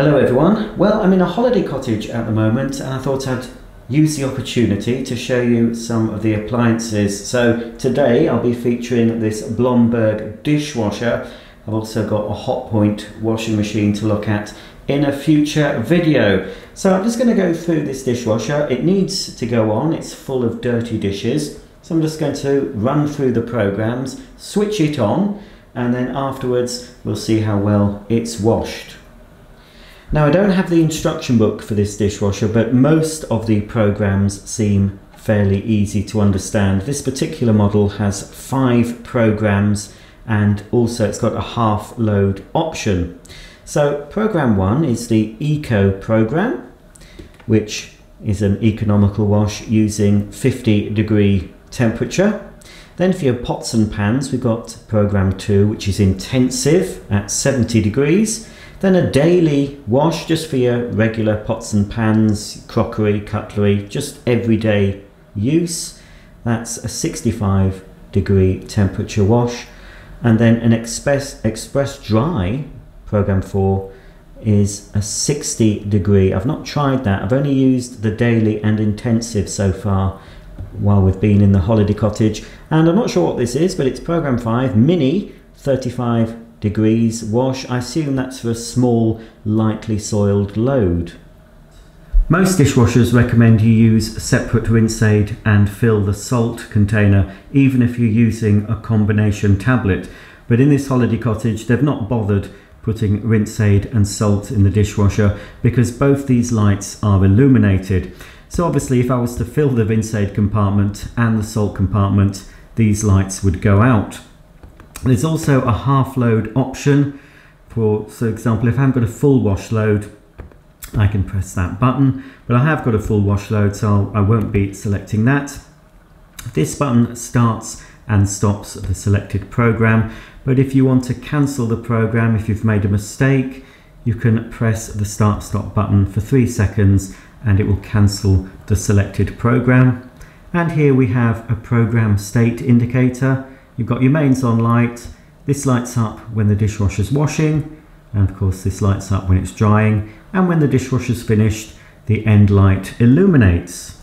Hello everyone. Well, I'm in a holiday cottage at the moment and I thought I'd use the opportunity to show you some of the appliances. So today I'll be featuring this Blomberg dishwasher. I've also got a Hotpoint washing machine to look at in a future video. So I'm just going to go through this dishwasher. It needs to go on, it's full of dirty dishes. So I'm just going to run through the programs, switch it on, and then afterwards we'll see how well it's washed. Now, I don't have the instruction book for this dishwasher, but most of the programs seem fairly easy to understand. This particular model has 5 programs and also it's got a half load option. So program 1 is the Eco program, which is an economical wash using 50-degree temperature. Then for your pots and pans, we've got program 2, which is intensive at 70 degrees. Then a daily wash just for your regular pots and pans, crockery, cutlery, just everyday use. That's a 65-degree temperature wash. And then an express dry, program 4, is a 60-degree. I've not tried that. I've only used the daily and intensive so far while we've been in the holiday cottage. And I'm not sure what this is, but it's program 5, mini, 35 degrees wash. I assume that's for a small, lightly soiled load. Most dishwashers recommend you use a separate rinse aid and fill the salt container, even if you're using a combination tablet. But in this holiday cottage, they've not bothered putting rinse aid and salt in the dishwasher because both these lights are illuminated. So obviously, if I was to fill the rinse aid compartment and the salt compartment, these lights would go out. There's also a half load option for example, if I haven't got a full wash load, I can press that button, but I have got a full wash load, so I won't be selecting that. This button starts and stops the selected program, but if you want to cancel the program, if you've made a mistake, you can press the start stop button for 3 seconds and it will cancel the selected program. And here we have a program state indicator. You've got your mains on light, this lights up when the dishwasher's washing, and of course this lights up when it's drying, and when the dishwasher's finished, the end light illuminates.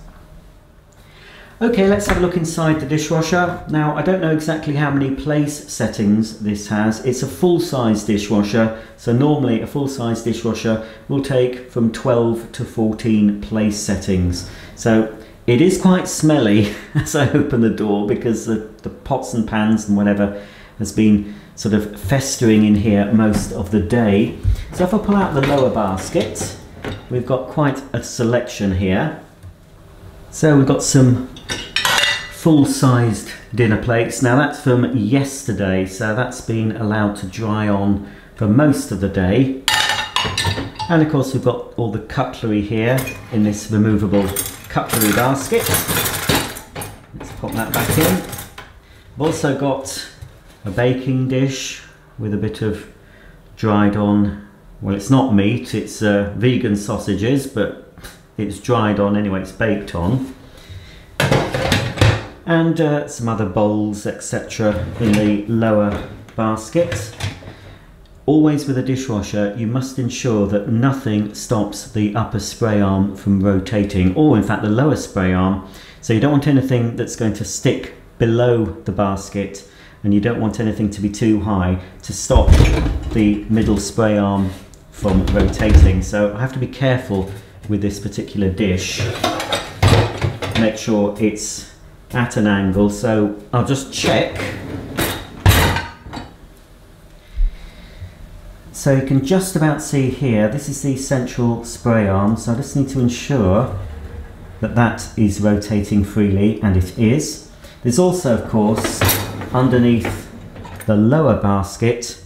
Okay, let's have a look inside the dishwasher. Now, I don't know exactly how many place settings this has. It's a full-size dishwasher, so normally a full-size dishwasher will take from 12 to 14 place settings. So it is quite smelly as I open the door because the pots and pans and whatever has been sort of festering in here most of the day. So if I pull out the lower basket, we've got quite a selection here. So we've got some full-sized dinner plates. Now that's from yesterday, so that's been allowed to dry on for most of the day. And of course we've got all the cutlery here in this removable cutlery basket. Let's pop that back in. I've also got a baking dish with a bit of dried on, well, it's not meat, it's vegan sausages, but it's dried on anyway, it's baked on. And some other bowls, etc. in the lower basket. Always with a dishwasher, you must ensure that nothing stops the upper spray arm from rotating, or in fact the lower spray arm. So you don't want anything that's going to stick below the basket, and you don't want anything to be too high to stop the middle spray arm from rotating. So I have to be careful with this particular dish. Make sure it's at an angle, so I'll just check. So you can just about see here, this is the central spray arm, so I just need to ensure that that is rotating freely, and it is. There's also, of course, underneath the lower basket,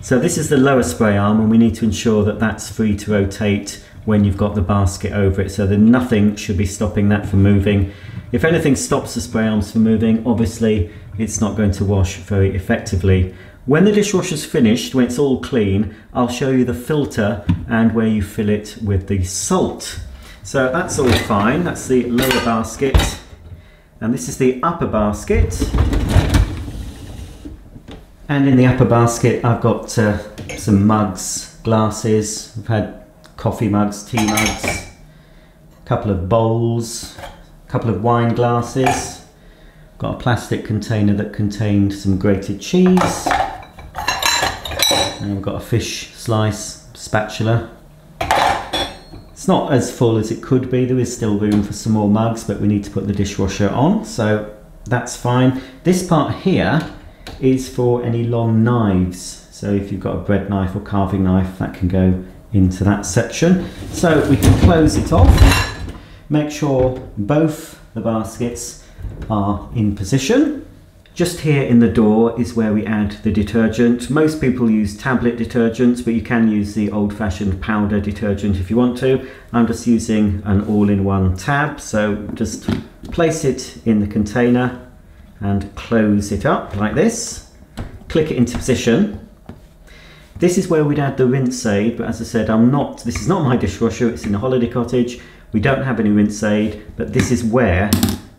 so this is the lower spray arm, and we need to ensure that that's free to rotate when you've got the basket over it, so that nothing should be stopping that from moving. If anything stops the spray arms from moving, obviously it's not going to wash very effectively. When the dishwasher's finished, when it's all clean, I'll show you the filter and where you fill it with the salt. So that's all fine, that's the lower basket. And this is the upper basket. And in the upper basket I've got some mugs glasses. We've had coffee mugs, tea mugs, a couple of bowls, a couple of wine glasses. Got a plastic container that contained some grated cheese. And we've got a fish slice spatula. It's not as full as it could be. There is still room for some more mugs, but we need to put the dishwasher on, so that's fine. This part here is for any long knives. So if you've got a bread knife or carving knife, that can go into that section. So we can close it off. Make sure both the baskets are in position. Just here in the door is where we add the detergent. Most people use tablet detergents, but you can use the old-fashioned powder detergent if you want to. I'm just using an all-in-one tab, so just place it in the container and close it up like this. Click it into position. This is where we'd add the rinse aid, but as I said, this is not my dishwasher, it's in a holiday cottage. We don't have any rinse aid, but this is where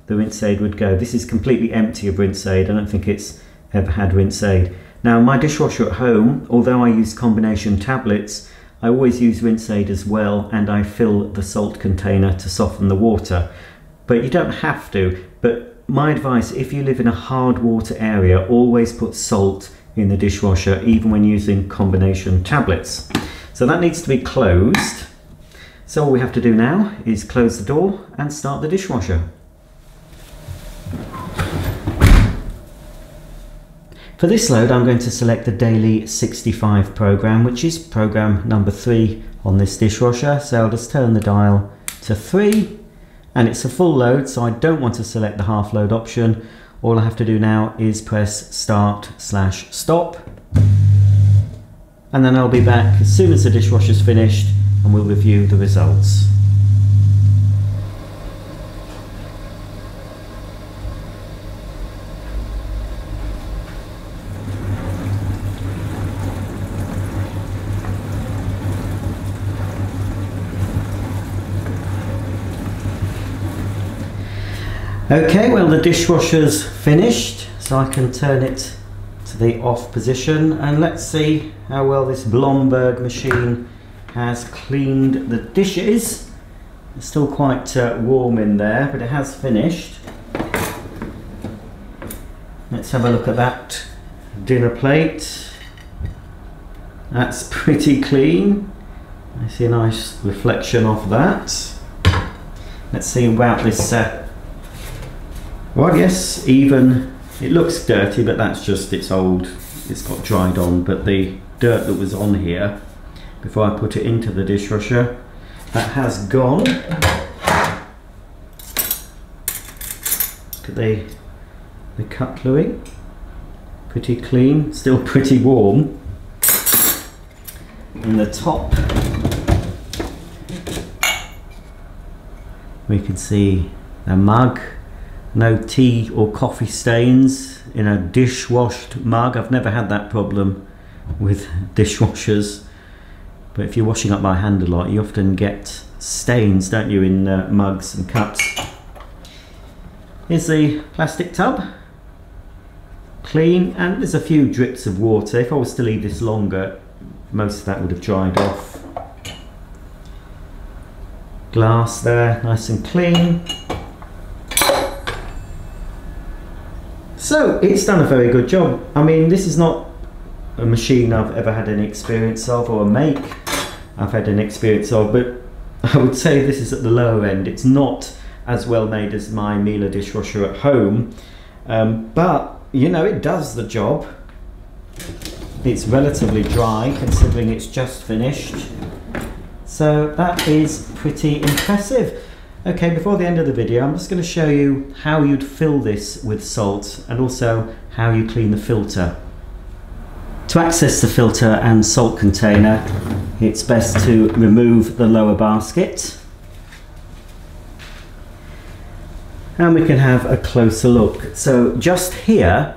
the rinse aid would go. This is completely empty of rinse aid. I don't think it's ever had rinse aid. Now my dishwasher at home, although I use combination tablets, I always use rinse aid as well, and I fill the salt container to soften the water. But you don't have to. But my advice, if you live in a hard water area, always put salt in the dishwasher, even when using combination tablets. So that needs to be closed. So all we have to do now is close the door and start the dishwasher. For this load, I'm going to select the Daily 65 program, which is program number 3 on this dishwasher. So I'll just turn the dial to 3, and it's a full load, so I don't want to select the half load option. All I have to do now is press start/stop, and then I'll be back as soon as the dishwasher's finished and we'll review the results. Okay, well the dishwasher's finished, so I can turn it to the off position, and let's see how well this Blomberg machine has cleaned the dishes. It's still quite warm in there, but it has finished. Let's have a look at that dinner plate. That's pretty clean. I see a nice reflection of that. Let's see about this well, yes, even it looks dirty, but that's just it's old, it's got dried on. But the dirt that was on here before I put it into the dishwasher, that has gone. Look at the cutlery, pretty clean, still pretty warm. In the top we can see a mug. No tea or coffee stains in a dishwashed mug. I've never had that problem with dishwashers, but if you're washing up by hand a lot, you often get stains, don't you, in mugs and cups. Here's the plastic tub, clean, and there's a few drips of water. If I was to leave this longer, most of that would have dried off. Glass there, nice and clean. So it's done a very good job. I mean, this is not a machine I've ever had any experience of, or a make I've had any experience of, but I would say this is at the lower end. It's not as well made as my Miele dishwasher at home, but you know, it does the job. It's relatively dry considering it's just finished, so that is pretty impressive. Okay, before the end of the video, I'm just going to show you how you'd fill this with salt, and also how you clean the filter. To access the filter and salt container, it's best to remove the lower basket. And we can have a closer look. So just here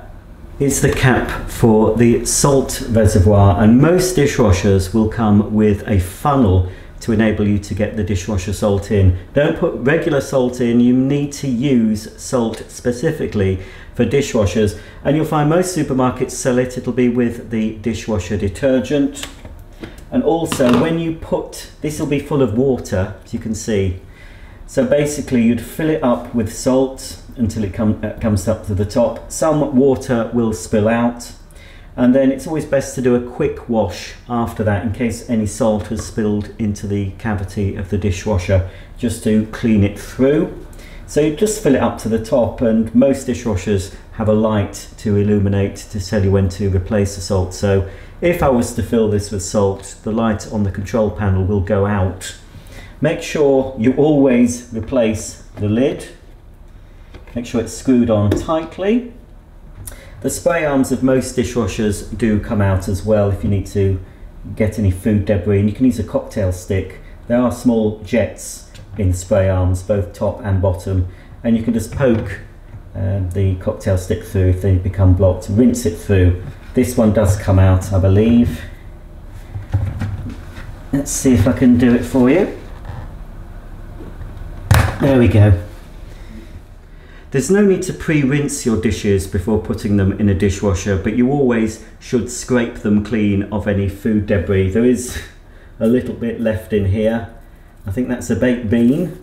is the cap for the salt reservoir, and most dishwashers will come with a funnel to enable you to get the dishwasher salt in. Don't put regular salt in, you need to use salt specifically for dishwashers, and you'll find most supermarkets sell it. It'll be with the dishwasher detergent. And also when you put, this will be full of water, as you can see. So basically you'd fill it up with salt until it comes up to the top. Some water will spill out, and then it's always best to do a quick wash after that in case any salt has spilled into the cavity of the dishwasher, just to clean it through. So you just fill it up to the top, and most dishwashers have a light to illuminate to tell you when to replace the salt. So if I was to fill this with salt, the light on the control panel will go out. Make sure you always replace the lid. Make sure it's screwed on tightly. The spray arms of most dishwashers do come out as well if you need to get any food debris, and you can use a cocktail stick. There are small jets in spray arms, both top and bottom, and you can just poke the cocktail stick through if they become blocked, rinse it through. This one does come out, I believe. Let's see if I can do it for you. There we go. There's no need to pre-rinse your dishes before putting them in a dishwasher, but you always should scrape them clean of any food debris. There is a little bit left in here. I think that's a baked bean.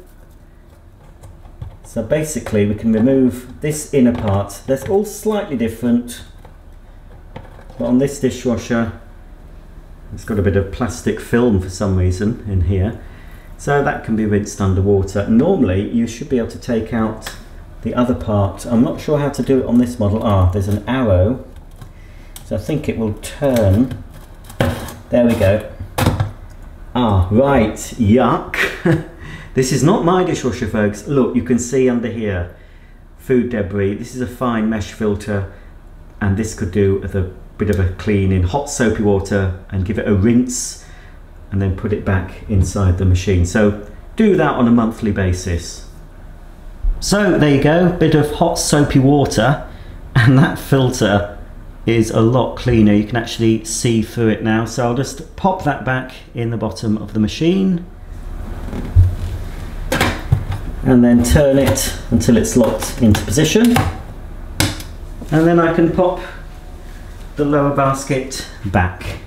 So basically we can remove this inner part. They're all slightly different, but on this dishwasher it's got a bit of plastic film for some reason in here. So that can be rinsed underwater. Normally you should be able to take out the other part. I'm not sure how to do it on this model. There's an arrow, so I think it will turn. There we go. Right, yuck. This is not my dishwasher, folks. Look, you can see under here food debris. This is a fine mesh filter, and this could do a bit of a clean in hot soapy water and give it a rinse, and then put it back inside the machine. So do that on a monthly basis. So there you go, bit of hot soapy water, and that filter is a lot cleaner. You can actually see through it now. So I'll just pop that back in the bottom of the machine and then turn it until it's locked into position, and then I can pop the lower basket back.